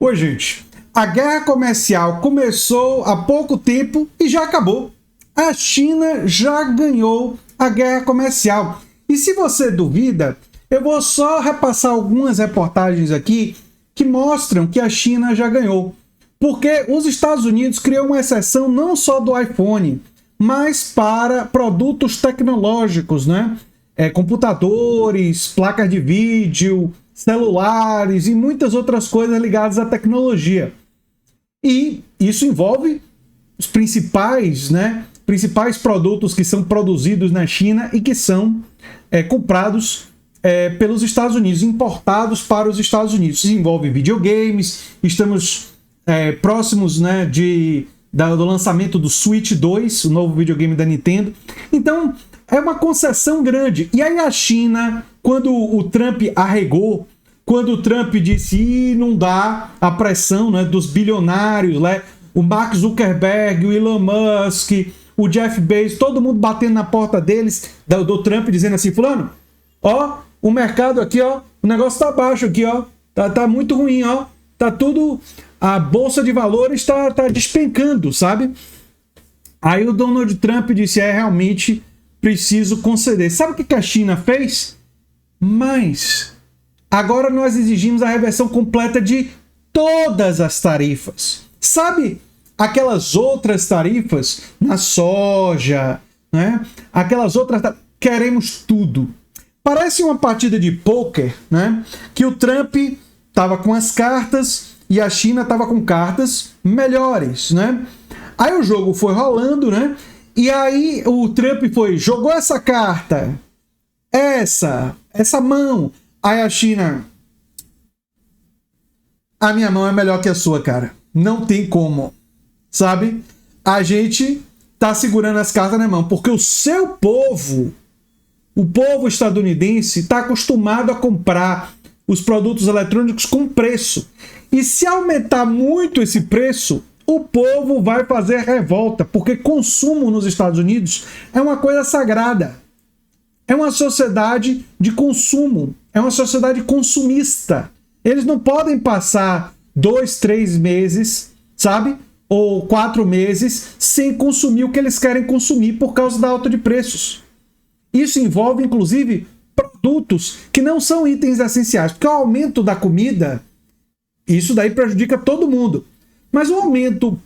Oi, gente. A guerra comercial começou há pouco tempo e já acabou. A China já ganhou a guerra comercial. E se você duvida, eu vou só repassar algumas reportagens aqui que mostram que a China já ganhou. Porque os Estados Unidos criou uma exceção não só do iPhone, mas para produtos tecnológicos, né? Computadores, placas de vídeo, celulares e muitas outras coisas ligadas à tecnologia. E isso envolve os principais produtos que são produzidos na China e que são comprados pelos Estados Unidos, importados para os Estados Unidos. Isso envolve videogames, estamos próximos, né, do lançamento do Switch 2, o novo videogame da Nintendo. Então, é uma concessão grande. E aí a China, quando o Trump arregou, quando o Trump disse não dá a pressão, né, dos bilionários, né, o Mark Zuckerberg, o Elon Musk, o Jeff Bezos, todo mundo batendo na porta deles, do Trump, dizendo assim, fulano, ó, o mercado aqui, ó, o negócio tá baixo aqui, ó, tá muito ruim, ó, tá tudo, a bolsa de valores tá despencando, sabe? Aí o Donald Trump disse, realmente preciso conceder. Sabe o que a China fez? Mas agora nós exigimos a reversão completa de todas as tarifas. Sabe aquelas outras tarifas na soja, né? Aquelas outras, queremos tudo. Parece uma partida de pôquer, né? Que o Trump estava com as cartas e a China estava com cartas melhores, né? Aí o jogo foi rolando, né? E aí o Trump jogou essa carta, essa mão. Aí a China, a minha mão é melhor que a sua, cara. Não tem como, sabe? A gente tá segurando as cartas na mão, porque o seu povo, o povo estadunidense, tá acostumado a comprar os produtos eletrônicos com preço. E se aumentar muito esse preço, o povo vai fazer revolta, porque consumo nos Estados Unidos é uma coisa sagrada. É uma sociedade de consumo, é uma sociedade consumista. Eles não podem passar 2, 3 meses, sabe? Ou 4 meses sem consumir o que eles querem consumir por causa da alta de preços. Isso envolve, inclusive, produtos que não são itens essenciais, porque o aumento da comida, isso daí prejudica todo mundo. Mas o aumento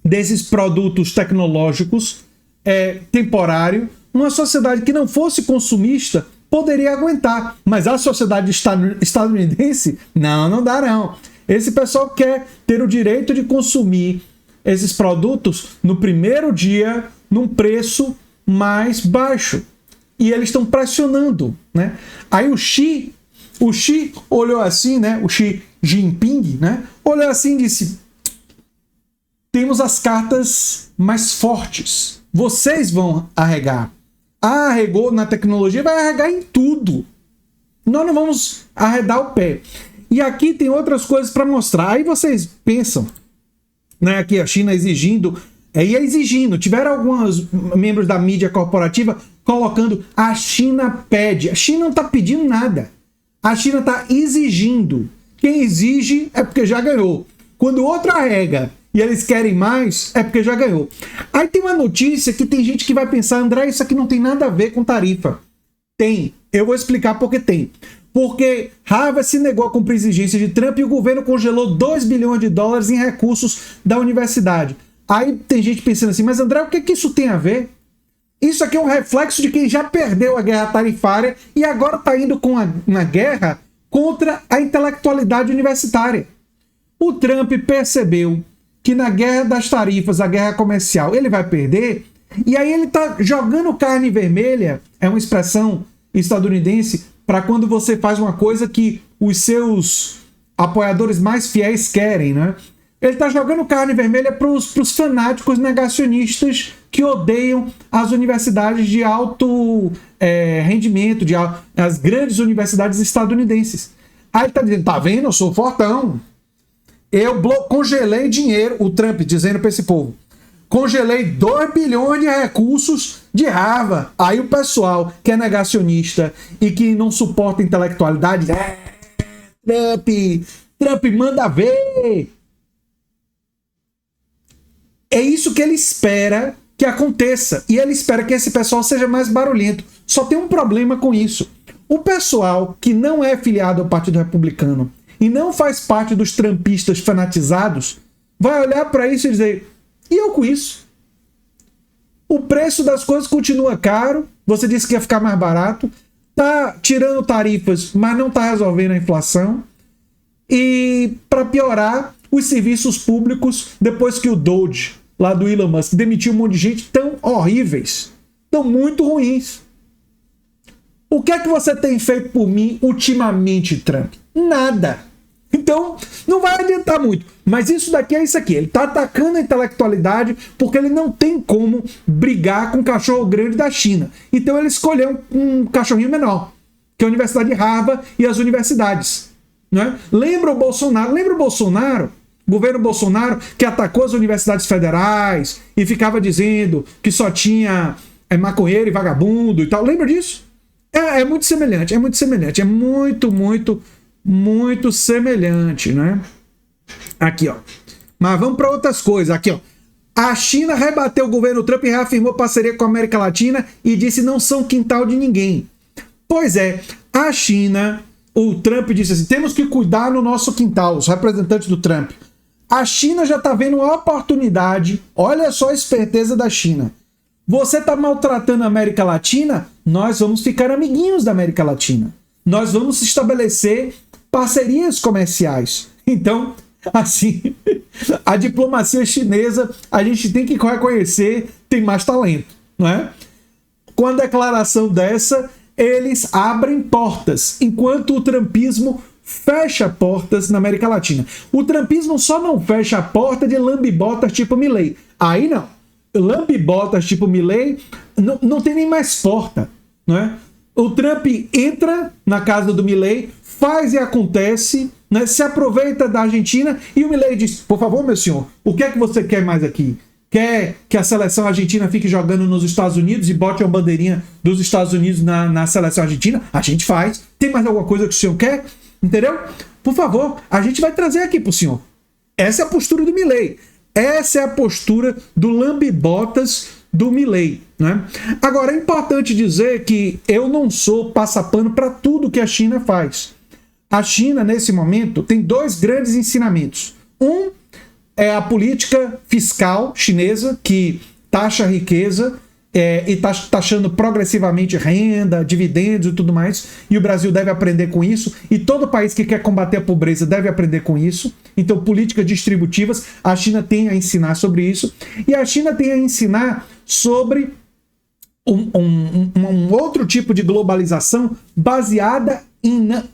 desses produtos tecnológicos é temporário. Uma sociedade que não fosse consumista poderia aguentar, mas a sociedade estadunidense, não dá não. Esse pessoal quer ter o direito de consumir esses produtos no primeiro dia, num preço mais baixo. E eles estão pressionando, né? Aí o Xi olhou assim, né? O Xi Jinping, né? Olhou assim e disse, temos as cartas mais fortes. Vocês vão arregar. Arregou na tecnologia, vai arregar em tudo. Nós não vamos arredar o pé. E aqui tem outras coisas para mostrar. Aí vocês pensam, né, aqui a China exigindo, tiveram alguns membros da mídia corporativa colocando, a China pede. A China não está pedindo nada. A China está exigindo. Quem exige é porque já ganhou. Quando o outro arrega e eles querem mais, é porque já ganhou. Aí tem uma notícia que tem gente que vai pensar, André, isso aqui não tem nada a ver com tarifa. Tem. Eu vou explicar por que tem. Porque Harvard se negou a cumprir exigências de Trump e o governo congelou 2 bilhões de dólares em recursos da universidade. Aí tem gente pensando assim, mas André, o que isso tem a ver? Isso aqui é um reflexo de quem já perdeu a guerra tarifária e agora está indo com uma guerra contra a intelectualidade universitária. O Trump percebeu que na guerra das tarifas, a guerra comercial, ele vai perder, e aí ele está jogando carne vermelha, é uma expressão estadunidense, para quando você faz uma coisa que os seus apoiadores mais fiéis querem, né? Ele está jogando carne vermelha para os fanáticos negacionistas que odeiam as universidades de alto rendimento, as grandes universidades estadunidenses. Aí ele está dizendo, tá vendo? Eu sou fortão. Eu congelei dinheiro, o Trump dizendo para esse povo, congelei 2 bilhões de recursos de Harvard. Aí o pessoal que é negacionista e que não suporta intelectualidade, Trump, Trump manda ver. É isso que ele espera que aconteça. E ele espera que esse pessoal seja mais barulhento. Só tem um problema com isso. O pessoal que não é filiado ao Partido Republicano e não faz parte dos trumpistas fanatizados vai olhar para isso e dizer: e eu com isso? O preço das coisas continua caro. Você disse que ia ficar mais barato. Tá tirando tarifas, mas não tá resolvendo a inflação. E, para piorar, os serviços públicos, depois que o Doge, lá do Elon Musk, demitiu um monte de gente, tão horríveis, tão muito ruins. O que é que você tem feito por mim ultimamente, Trump? Nada. Então, não vai adiantar muito. Mas isso daqui é isso aqui. Ele está atacando a intelectualidade porque ele não tem como brigar com o cachorro grande da China. Então ele escolheu um cachorrinho menor, que é a Universidade de Harvard e as universidades. Né? Lembra o Bolsonaro? O governo Bolsonaro, que atacou as universidades federais e ficava dizendo que só tinha maconheiro e vagabundo e tal. Lembra disso? É muito semelhante, é muito semelhante, né? Aqui, ó. Mas vamos para outras coisas. Aqui, ó. A China rebateu o governo Trump e reafirmou parceria com a América Latina e disse não são quintal de ninguém. Pois é, a China, o Trump disse assim, temos que cuidar no nosso quintal, os representantes do Trump. A China já está vendo uma oportunidade, olha só a esperteza da China. Você está maltratando a América Latina? Nós vamos ficar amiguinhos da América Latina. Nós vamos estabelecer parcerias comerciais. Então, assim, a diplomacia chinesa, a gente tem que reconhecer, tem mais talento, não é? Com a declaração dessa, eles abrem portas, enquanto o trumpismo fecha portas na América Latina. O trumpismo só não fecha a porta de lambibotas tipo Milei. Aí não. Lambibotas tipo Milei não tem nem mais porta, não é? O Trump entra na casa do Milei, faz e acontece, né? Se aproveita da Argentina e o Milei diz, por favor, meu senhor, o que é que você quer mais aqui? Quer que a seleção argentina fique jogando nos Estados Unidos e bote uma bandeirinha dos Estados Unidos na seleção argentina? A gente faz. Tem mais alguma coisa que o senhor quer? Entendeu? Por favor, a gente vai trazer aqui pro senhor. Essa é a postura do Milei. Essa é a postura do lambibotas do Milei, né? Agora, é importante dizer que eu não sou passapano para tudo que a China faz. A China, nesse momento, tem dois grandes ensinamentos. Um é a política fiscal chinesa, que taxa a riqueza e está taxando progressivamente renda, dividendos e tudo mais, e o Brasil deve aprender com isso, e todo país que quer combater a pobreza deve aprender com isso. Então, políticas distributivas, a China tem a ensinar sobre isso, e a China tem a ensinar sobre um outro tipo de globalização baseada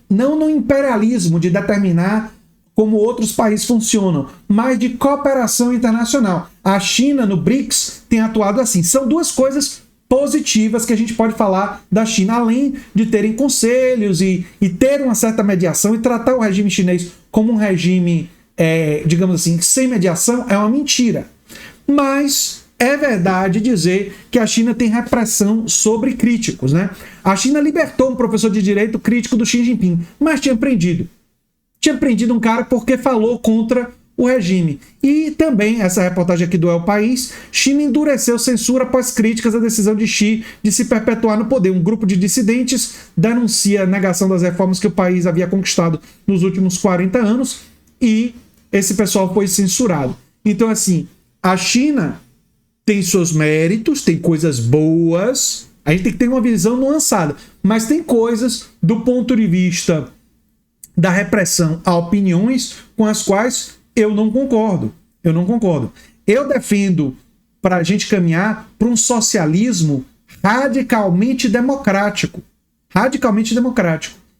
não no imperialismo de determinar como outros países funcionam, mas de cooperação internacional. A China, no BRICS, tem atuado assim. São duas coisas positivas que a gente pode falar da China, além de terem conselhos e ter uma certa mediação e tratar o regime chinês como um regime, digamos assim, sem mediação, é uma mentira. Mas é verdade dizer que a China tem repressão sobre críticos, né? A China libertou um professor de direito crítico do Xi Jinping, mas tinha prendido. Tinha prendido um cara porque falou contra o regime. E também, essa reportagem aqui do El País, China endureceu censura após críticas à decisão de Xi de se perpetuar no poder. Um grupo de dissidentes denuncia a negação das reformas que o país havia conquistado nos últimos 40 anos e esse pessoal foi censurado. Então, assim, a China tem seus méritos, tem coisas boas, a gente tem que ter uma visão nuançada, mas tem coisas do ponto de vista da repressão a opiniões com as quais eu não concordo. Eu defendo para a gente caminhar para um socialismo radicalmente democrático,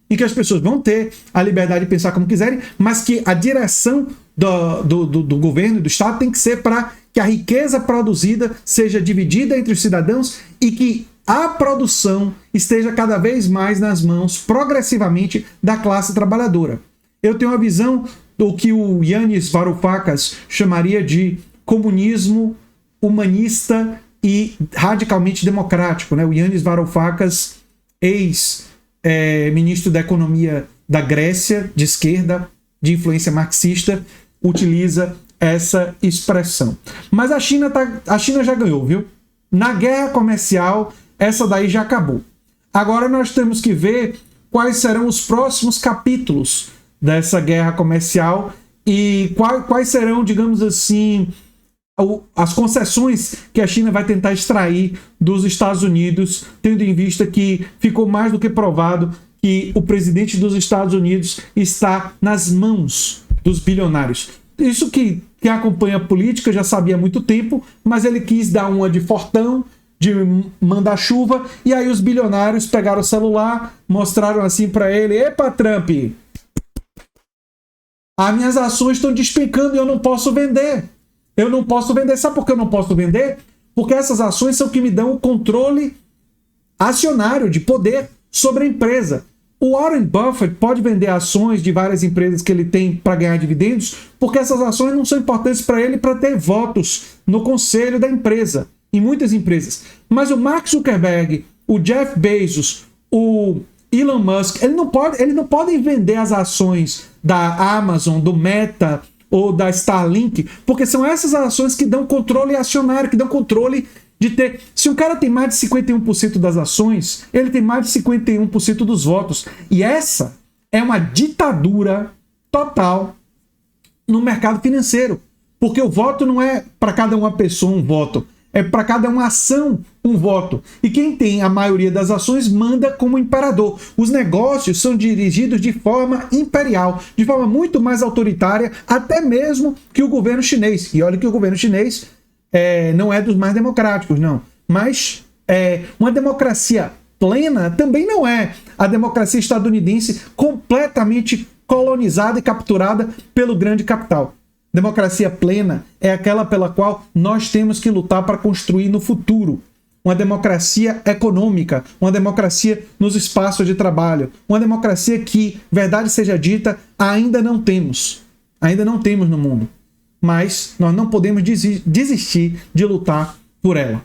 em que as pessoas vão ter a liberdade de pensar como quiserem, mas que a direção do governo e do Estado tem que ser para que a riqueza produzida seja dividida entre os cidadãos e que a produção esteja cada vez mais nas mãos, progressivamente, da classe trabalhadora. Eu tenho uma visão do que o Yanis Varoufakis chamaria de comunismo humanista e radicalmente democrático, né? O Yanis Varoufakis, ex-ministro da Economia da Grécia, de esquerda, de influência marxista utiliza essa expressão. Mas a China já ganhou, viu? Na guerra comercial, essa daí já acabou. Agora nós temos que ver quais serão os próximos capítulos dessa guerra comercial e quais serão, digamos assim, as concessões que a China vai tentar extrair dos Estados Unidos, tendo em vista que ficou mais do que provado que o presidente dos Estados Unidos está nas mãos dos bilionários. Isso que quem acompanha a política já sabia há muito tempo, mas ele quis dar uma de fortão, de mandar chuva, e aí os bilionários pegaram o celular, mostraram assim para ele: epa, Trump, as minhas ações estão despencando e eu não posso vender. Eu não posso vender. Sabe por que eu não posso vender? Porque essas ações são que me dão o controle acionário de poder sobre a empresa. O Warren Buffett pode vender ações de várias empresas que ele tem para ganhar dividendos, porque essas ações não são importantes para ele para ter votos no conselho da empresa, em muitas empresas. Mas o Mark Zuckerberg, o Jeff Bezos, o Elon Musk, eles não podem vender as ações da Amazon, do Meta ou da Starlink, porque são essas ações que dão controle acionário, que dão controle de ter... Se um cara tem mais de 51% das ações, ele tem mais de 51% dos votos. E essa é uma ditadura total no mercado financeiro. Porque o voto não é para cada uma pessoa um voto, é para cada uma ação um voto. E quem tem a maioria das ações manda como imperador. Os negócios são dirigidos de forma imperial, de forma muito mais autoritária, até mesmo que o governo chinês. E olha que o governo chinês não é dos mais democráticos, não. Mas uma democracia plena também não é a democracia estadunidense completamente colonizada e capturada pelo grande capital. Democracia plena é aquela pela qual nós temos que lutar para construir no futuro. Uma democracia econômica, uma democracia nos espaços de trabalho, uma democracia que, verdade seja dita, ainda não temos. Ainda não temos no mundo. Mas nós não podemos desistir de lutar por ela.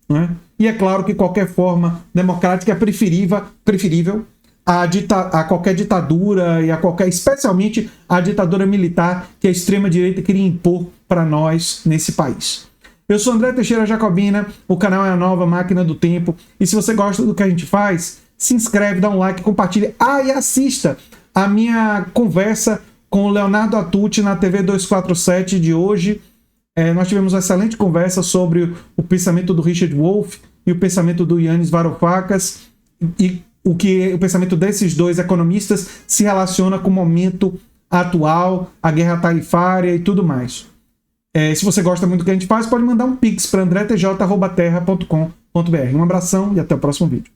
Não é? E é claro que qualquer forma democrática é preferível a qualquer ditadura e a qualquer, especialmente a ditadura militar que a extrema-direita queria impor para nós nesse país. Eu sou André Teixeira Jacobina, o canal é a Nova Máquina do Tempo, e se você gosta do que a gente faz, se inscreve, dá um like, compartilha, e assista a minha conversa com o Leonardo Atucci na TV 247 de hoje. Nós tivemos uma excelente conversa sobre o pensamento do Richard Wolff e o pensamento do Yanis Varoufakis, e o pensamento desses dois economistas se relaciona com o momento atual, a guerra tarifária e tudo mais. Se você gosta muito do que a gente faz, pode mandar um pix para andretj@terra.com.br. Um abração e até o próximo vídeo.